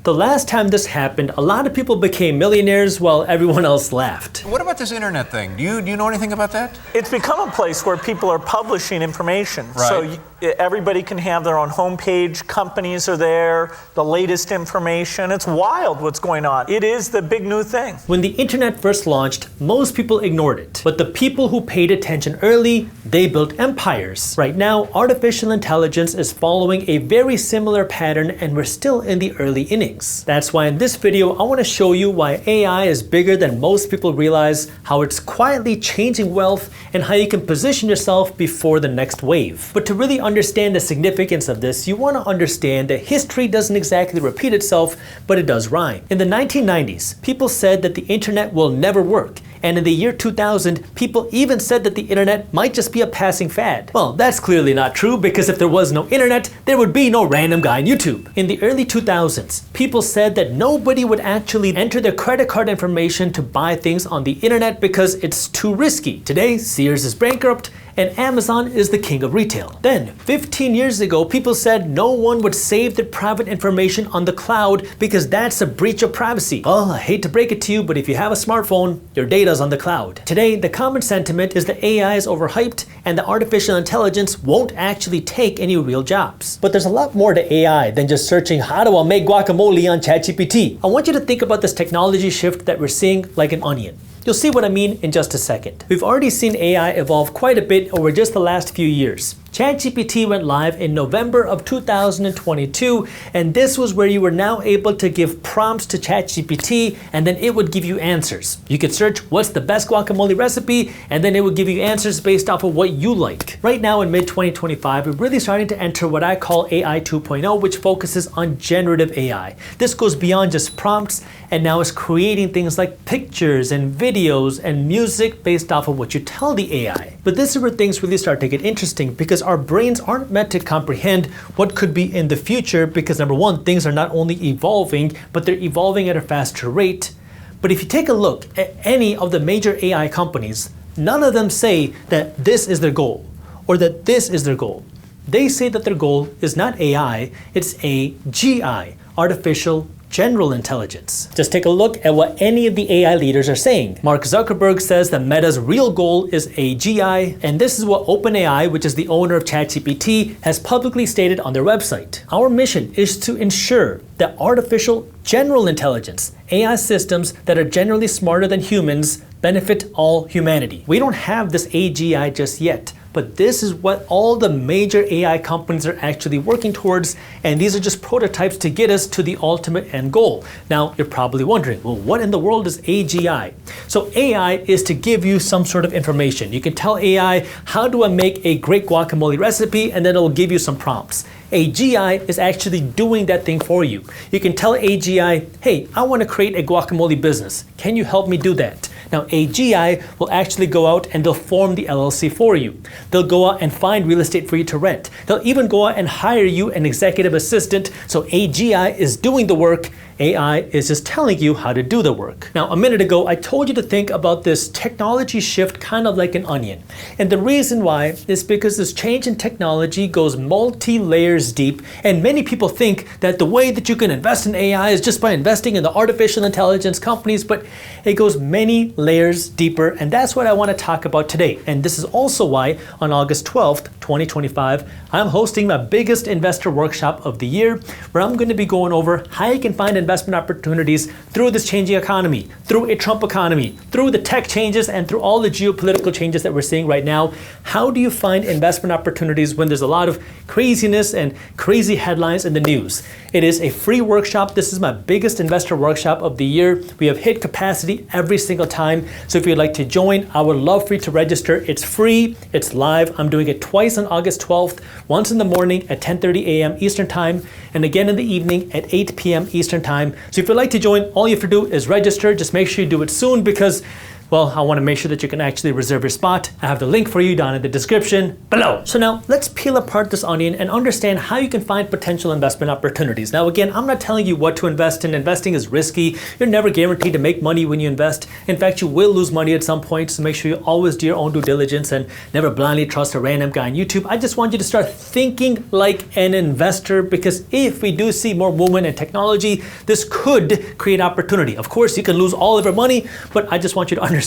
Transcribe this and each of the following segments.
The last time this happened, a lot of people became millionaires while everyone else laughed. What about this internet thing? Do you know anything about that? It's become a place where people are publishing information. Right. So everybody can have their own homepage, companies are there, the latest information. It's wild what's going on. It is the big new thing. When the internet first launched, most people ignored it. But the people who paid attention early, they built empires. Right now, artificial intelligence is following a very similar pattern and we're still in the early innings. That's why in this video, I want to show you why AI is bigger than most people realize, how it's quietly changing wealth, and how you can position yourself before the next wave. But to really understand the significance of this, you want to understand that history doesn't exactly repeat itself, but it does rhyme. In the 1990s, people said that the internet will never work. And in the year 2000, people even said that the internet might just be a passing fad. Well, that's clearly not true, because if there was no internet, there would be no random guy on YouTube. In the early 2000s, people said that nobody would actually enter their credit card information to buy things on the internet because it's too risky. Today, Sears is bankrupt and Amazon is the king of retail. Then, 15 years ago, people said no one would save their private information on the cloud because that's a breach of privacy. Well, I hate to break it to you, but if you have a smartphone, your data's on the cloud. Today, the common sentiment is that AI is overhyped and that artificial intelligence won't actually take any real jobs. But there's a lot more to AI than just searching how do I make guacamole on ChatGPT. I want you to think about this technology shift that we're seeing like an onion. You'll see what I mean in just a second. We've already seen AI evolve quite a bit over just the last few years. ChatGPT went live in November of 2022, and this was where you were now able to give prompts to ChatGPT, and then it would give you answers. You could search what's the best guacamole recipe, and then it would give you answers based off of what you like. Right now in mid-2025, we're really starting to enter what I call AI 2.0, which focuses on generative AI. This goes beyond just prompts, and now is creating things like pictures and videos and music based off of what you tell the AI. But this is where things really start to get interesting, because our brains aren't meant to comprehend what could be in the future, because number one, things are not only evolving, but they're evolving at a faster rate. But if you take a look at any of the major AI companies, none of them say that this is their goal or that this is their goal. They say that their goal is not AI, it's AGI, artificial general intelligence. Just take a look at what any of the AI leaders are saying. Mark Zuckerberg says that Meta's real goal is AGI, and this is what OpenAI, which is the owner of ChatGPT, has publicly stated on their website. Our mission is to ensure that artificial general intelligence, AI systems that are generally smarter than humans, benefit all humanity. We don't have this AGI just yet, but this is what all the major AI companies are actually working towards, and these are just prototypes to get us to the ultimate end goal. Now, you're probably wondering, well, what in the world is AGI? So AI is to give you some sort of information. You can tell AI, how do I make a great guacamole recipe? And then it'll give you some prompts. AGI is actually doing that thing for you. You can tell AGI, hey, I want to create a guacamole business. Can you help me do that? Now, AGI will actually go out and they'll form the LLC for you. They'll go out and find real estate for you to rent. They'll even go out and hire you an executive assistant. So AGI is doing the work. AI is just telling you how to do the work. Now, a minute ago, I told you to think about this technology shift kind of like an onion. And the reason why is because this change in technology goes multi-layers deep, and many people think that the way that you can invest in AI is just by investing in the artificial intelligence companies, but it goes many layers deeper, and that's what I want to talk about today. And this is also why on August 12th, 2025, I'm hosting my biggest investor workshop of the year, where I'm going to be going over how you can find investment opportunities through this changing economy, through a Trump economy, through the tech changes, and through all the geopolitical changes that we're seeing right now. How do you find investment opportunities when there's a lot of craziness and crazy headlines in the news? It is a free workshop. This is my biggest investor workshop of the year. We have hit capacity every single time. So if you'd like to join, I would love for you to register. It's free, it's live. I'm doing it twice on August 12th, once in the morning at 10:30 a.m. Eastern Time, and again in the evening at 8 p.m. Eastern Time. So if you'd like to join, all you have to do is register. Just make sure you do it soon, because Well, I want to make sure that you can actually reserve your spot. I have the link for you down in the description below. So now let's peel apart this onion and understand how you can find potential investment opportunities. Now again, I'm not telling you what to invest in. Investing is risky. You're never guaranteed to make money when you invest. In fact, you will lose money at some point, so make sure you always do your own due diligence and never blindly trust a random guy on YouTube. I just want you to start thinking like an investor, because if we do see more movement in technology, this could create opportunity. Of course, you can lose all of your money, but I just want you to understand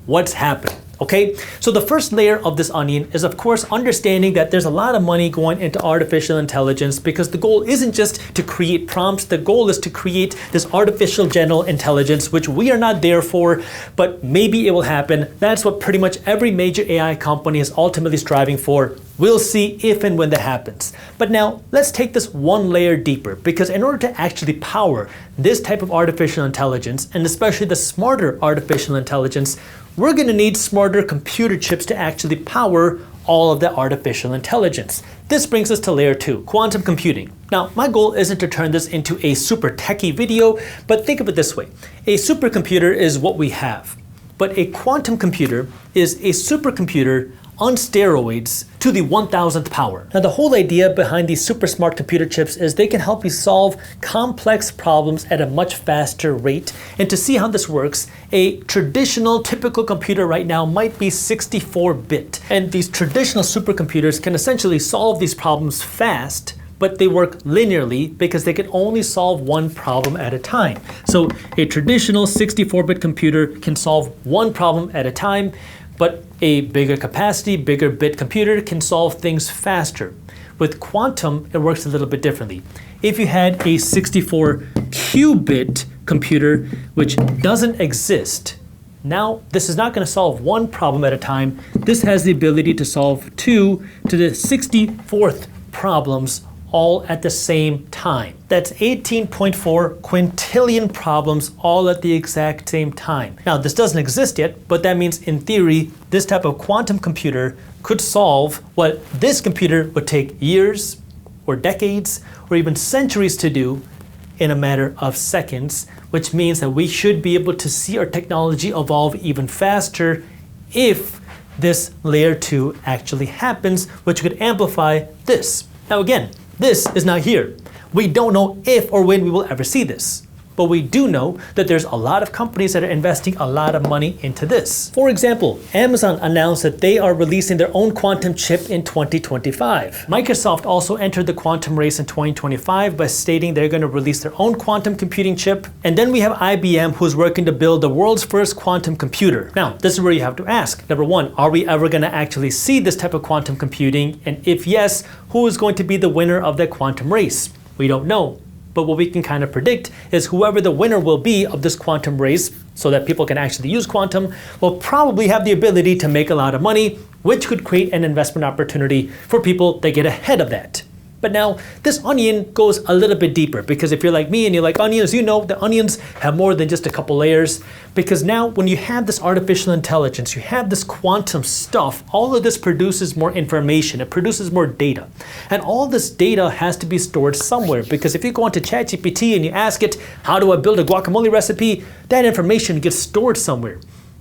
what's happening. Okay, so the first layer of this onion is, of course, understanding that there's a lot of money going into artificial intelligence, because the goal isn't just to create prompts. The goal is to create this artificial general intelligence, which we are not there for, but maybe it will happen. That's what pretty much every major AI company is ultimately striving for. We'll see if and when that happens. But now let's take this one layer deeper, because in order to actually power this type of artificial intelligence, and especially the smarter artificial intelligence, we're going to need smarter computer chips to actually power all of the artificial intelligence. This brings us to layer 2, quantum computing. Now, my goal isn't to turn this into a super techie video, but think of it this way. A supercomputer is what we have, but a quantum computer is a supercomputer on steroids to the 1000th power. Now, the whole idea behind these super smart computer chips is they can help you solve complex problems at a much faster rate. And to see how this works, a traditional typical computer right now might be 64-bit. And these traditional supercomputers can essentially solve these problems fast, but they work linearly because they can only solve one problem at a time. So a traditional 64-bit computer can solve one problem at a time, but a bigger capacity, bigger bit computer can solve things faster. With quantum, it works a little bit differently. If you had a 64-qubit computer, which doesn't exist, now this is not going to solve one problem at a time. This has the ability to solve 2 to the 64th problems all at the same time. That's 18.4 quintillion problems all at the exact same time. Now, this doesn't exist yet, but that means in theory, this type of quantum computer could solve what this computer would take years or decades or even centuries to do in a matter of seconds, which means that we should be able to see our technology evolve even faster if this layer 2 actually happens, which could amplify this. Now again, this is not here. We don't know if or when we will ever see this. But we do know that there's a lot of companies that are investing a lot of money into this. For example, Amazon announced that they are releasing their own quantum chip in 2025. Microsoft also entered the quantum race in 2025 by stating they're going to release their own quantum computing chip. And then we have IBM, who's working to build the world's first quantum computer. Now, this is where you have to ask. Number one, are we ever going to actually see this type of quantum computing? And if yes, who is going to be the winner of that quantum race? We don't know. But what we can kind of predict is whoever the winner will be of this quantum race, so that people can actually use quantum, will probably have the ability to make a lot of money, which could create an investment opportunity for people that get ahead of that. But now, this onion goes a little bit deeper, because if you're like me and you like onions, you know the onions have more than just a couple layers. Because now, when you have this artificial intelligence, you have this quantum stuff, all of this produces more information, it produces more data. And all this data has to be stored somewhere, because if you go into ChatGPT and you ask it, how do I build a guacamole recipe, that information gets stored somewhere.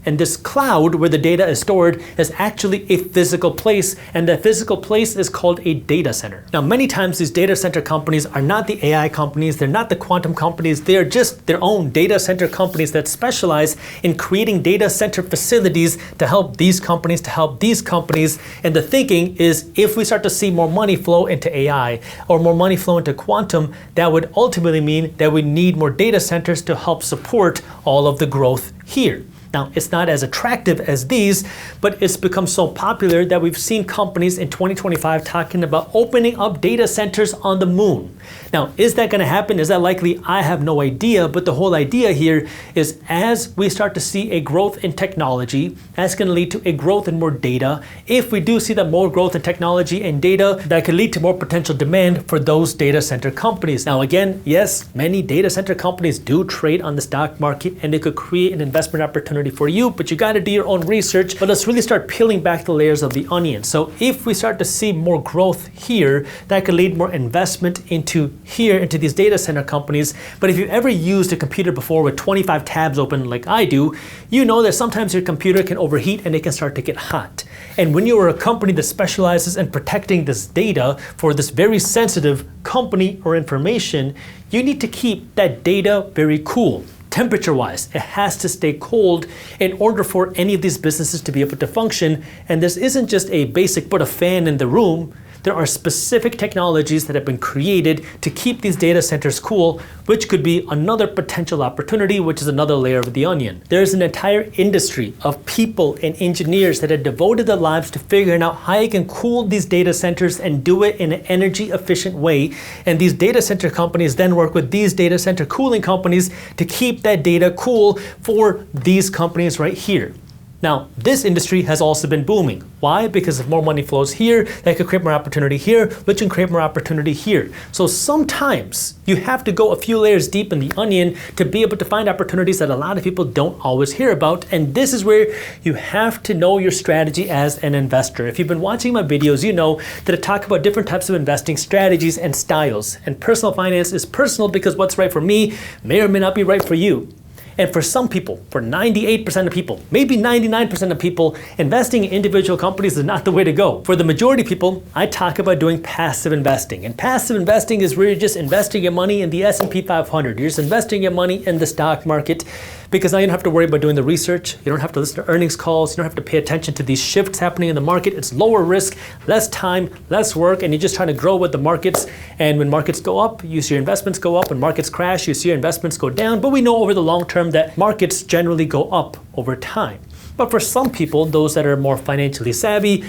And this cloud where the data is stored is actually a physical place, and that physical place is called a data center. Now, many times these data center companies are not the AI companies, they're not the quantum companies, they're just their own data center companies that specialize in creating data center facilities to help these companies, to help these companies. And the thinking is, if we start to see more money flow into AI or more money flow into quantum, that would ultimately mean that we need more data centers to help support all of the growth here. Now, it's not as attractive as these, but it's become so popular that we've seen companies in 2025 talking about opening up data centers on the moon. Now, is that going to happen? Is that likely? I have no idea, but the whole idea here is as we start to see a growth in technology, that's going to lead to a growth in more data. If we do see that more growth in technology and data, that could lead to more potential demand for those data center companies. Now, again, yes, many data center companies do trade on the stock market, and they could create an investment opportunity opportunity for you, but you gotta do your own research. But let's really start peeling back the layers of the onion. So if we start to see more growth here, that could lead more investment into these data center companies. But if you've ever used a computer before with 25 tabs open like I do, you know that sometimes your computer can overheat and it can start to get hot. And when you are a company that specializes in protecting this data for this very sensitive company or information, you need to keep that data very cool. Temperature-wise, it has to stay cold in order for any of these businesses to be able to function. And this isn't just a basic put a fan in the room. There are specific technologies that have been created to keep these data centers cool, which could be another potential opportunity, which is another layer of the onion. There's an entire industry of people and engineers that have devoted their lives to figuring out how you can cool these data centers and do it in an energy efficient way. And these data center companies then work with these data center cooling companies to keep that data cool for these companies right here. Now, this industry has also been booming. Why? Because if more money flows here, that could create more opportunity here, which can create more opportunity here. So sometimes you have to go a few layers deep in the onion to be able to find opportunities that a lot of people don't always hear about. And this is where you have to know your strategy as an investor. If you've been watching my videos, you know that I talk about different types of investing strategies and styles. And personal finance is personal because what's right for me may or may not be right for you. And for some people, for 98% of people, maybe 99% of people, investing in individual companies is not the way to go. For the majority of people, I talk about doing passive investing. And passive investing is where you're just investing your money in the S&P 500. You're just investing your money in the stock market because now you don't have to worry about doing the research. You don't have to listen to earnings calls. You don't have to pay attention to these shifts happening in the market. It's lower risk, less time, less work, and you're just trying to grow with the markets. And when markets go up, you see your investments go up. When markets crash, you see your investments go down. But we know over the long term that markets generally go up over time. But for some people, those that are more financially savvy,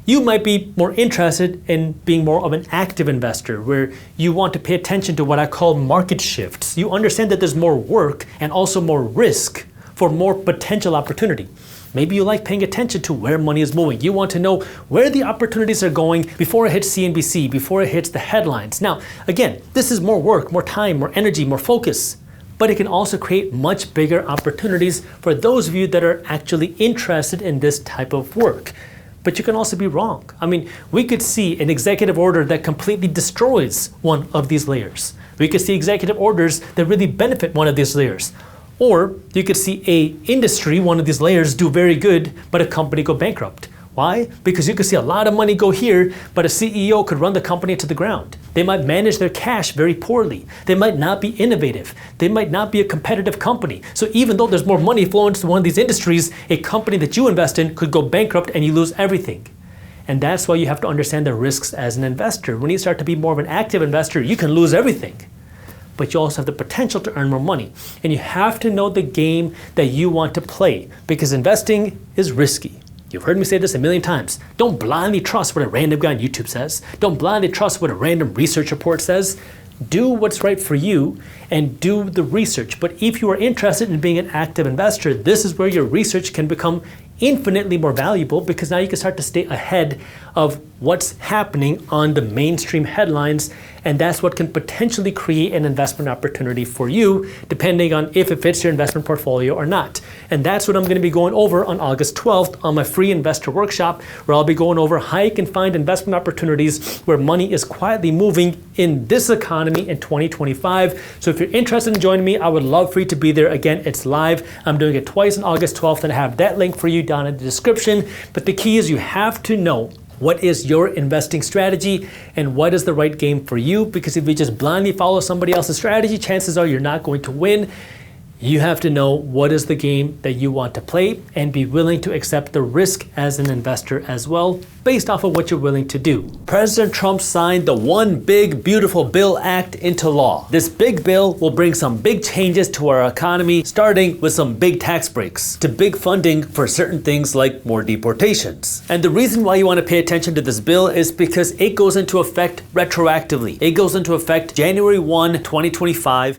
you might be more interested in being more of an active investor where you want to pay attention to what I call market shifts. You understand that there's more work and also more risk for more potential opportunity. Maybe you like paying attention to where money is moving. You want to know where the opportunities are going before it hits CNBC, before it hits the headlines. Now, again, this is more work, more time, more energy, more focus. But it can also create much bigger opportunities for those of you that are actually interested in this type of work. But you can also be wrong. I mean, we could see an executive order that completely destroys one of these layers. We could see executive orders that really benefit one of these layers. Or you could see a industry, one of these layers, do very good, but a company go bankrupt. Why? Because you could see a lot of money go here, but a CEO could run the company to the ground. They might manage their cash very poorly. They might not be innovative. They might not be a competitive company. So even though there's more money flowing to one of these industries, a company that you invest in could go bankrupt and you lose everything. And that's why you have to understand the risks as an investor. When you start to be more of an active investor, you can lose everything. But you also have the potential to earn more money. And you have to know the game that you want to play because investing is risky. You've heard me say this a million times. Don't blindly trust what a random guy on YouTube says. Don't blindly trust what a random research report says. Do what's right for you and do the research. But if you are interested in being an active investor, this is where your research can become infinitely more valuable because now you can start to stay ahead of what's happening on the mainstream headlines, and that's what can potentially create an investment opportunity for you depending on if it fits your investment portfolio or not. And that's what I'm going to be going over on August 12th on my free investor workshop, where I'll be going over how you can find investment opportunities where money is quietly moving in this economy in 2025. So if you're interested in joining me, I would love for you to be there. Again, it's live. I'm doing it twice on August 12th, and I have that link for you down in the description. But the key is you have to know what is your investing strategy and what is the right game for you, because if you just blindly follow somebody else's strategy, chances are you're not going to win. You have to know what is the game that you want to play and be willing to accept the risk as an investor as well, based off of what you're willing to do. President Trump signed the One Big Beautiful Bill Act into law. This big bill will bring some big changes to our economy, starting with some big tax breaks to big funding for certain things like more deportations. And the reason why you want to pay attention to this bill is because it goes into effect retroactively. It goes into effect January 1, 2025.